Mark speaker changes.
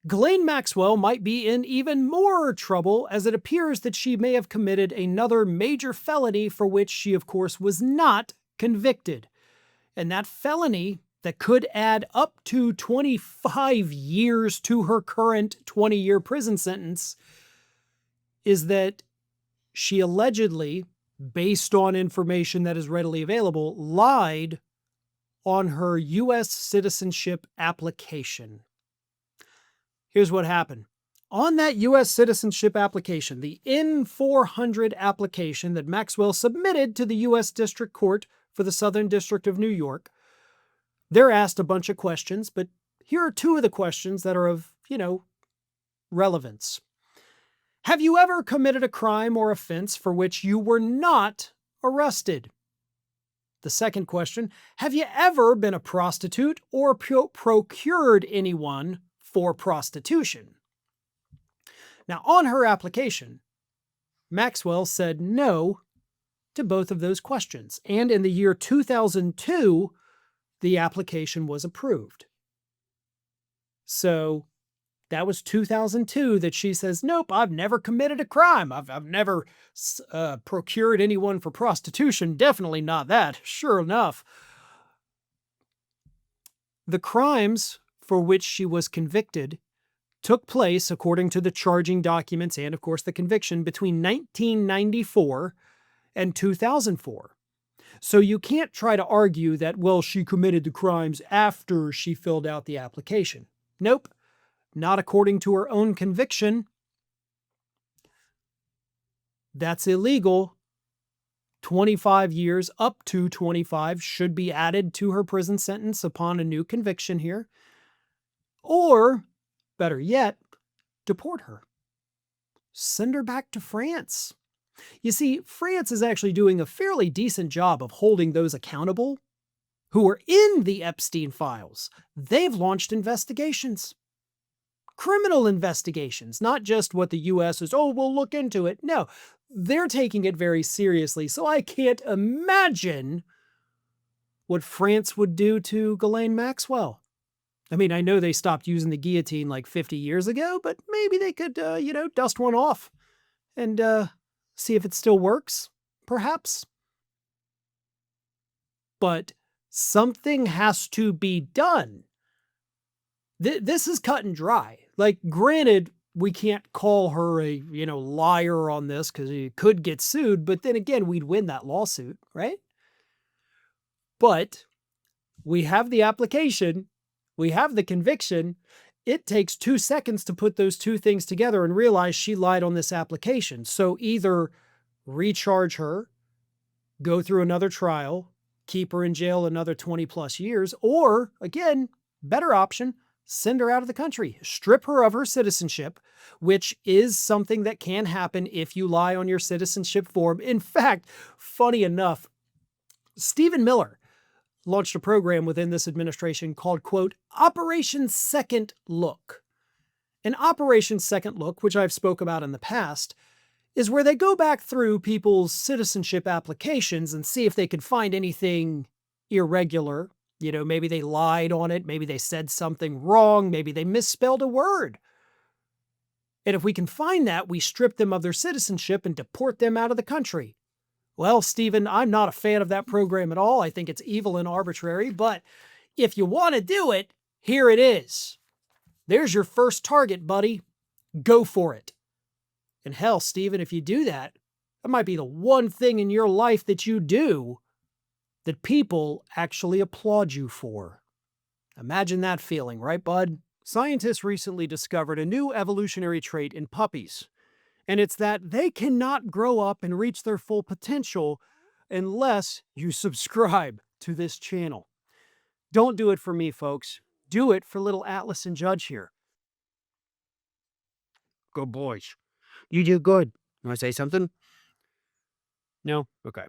Speaker 1: Ghislaine Maxwell might be in even more trouble, as it appears that she may have committed another major felony for which she, of course, was not convicted. And that felony that could add up to 25 years to her current 20-year prison sentence is that she allegedly, based on information that is readily available, lied on her U.S. citizenship application. Here's what happened. On that U.S. citizenship application, the N-400 application that Maxwell submitted to the U.S. District Court for the Southern District of New York, they're asked a bunch of questions, but here are two of the questions that are of, relevance. Have you ever committed a crime or offense for which you were not arrested? The second question, have you ever been a prostitute or procured anyone for prostitution? Now, on her application, Maxwell said no to both of those questions, and in the year 2002, the application was approved. So that was 2002 that she says, nope, I've never committed a crime. I've never procured anyone for prostitution. Definitely not that. Sure enough. The crimes for which she was convicted took place, according to the charging documents and, of course, the conviction, between 1994 and 2004. So you can't try to argue that, well, she committed the crimes after she filled out the application. Nope, not according to her own conviction. That's illegal. 25 years, up to 25, should be added to her prison sentence upon a new conviction here. Or, better yet, deport her. Send her back to France. You see, France is actually doing a fairly decent job of holding those accountable who are in the Epstein files. They've launched investigations. Criminal investigations, not just what the U.S. is, oh, we'll look into it. No, they're taking it very seriously. So I can't imagine what France would do to Ghislaine Maxwell. I mean, I know they stopped using the guillotine like 50 years ago, but maybe they could, dust one off and see if it still works, perhaps. But something has to be done. This is cut and dry. Like, granted, we can't call her a, liar on this because he could get sued, but then again, we'd win that lawsuit, right? But we have the application, we have the conviction. It takes 2 seconds to put those two things together and realize she lied on this application. So either recharge her, go through another trial, keep her in jail another 20 plus years, or again, better option, send her out of the country, strip her of her citizenship, which is something that can happen if you lie on your citizenship form. In fact, funny enough, Stephen Miller launched a program within this administration called, quote, Operation Second Look. And Operation Second Look, which I've spoke about in the past, is where they go back through people's citizenship applications and see if they could find anything irregular. Maybe they lied on it, maybe they said something wrong, maybe they misspelled a word. And if we can find that, we strip them of their citizenship and deport them out of the country. Well, Stephen, I'm not a fan of that program at all. I think it's evil and arbitrary, but if you want to do it, here it is. There's your first target, buddy. Go for it. And hell, Stephen, if you do that, that might be the one thing in your life that you do that people actually applaud you for. Imagine that feeling, right, bud? Scientists recently discovered a new evolutionary trait in puppies, and it's that they cannot grow up and reach their full potential unless you subscribe to this channel. Don't do it for me, folks. Do it for little Atlas and Judge here. Good boys. You do good. You want to say something? No? Okay.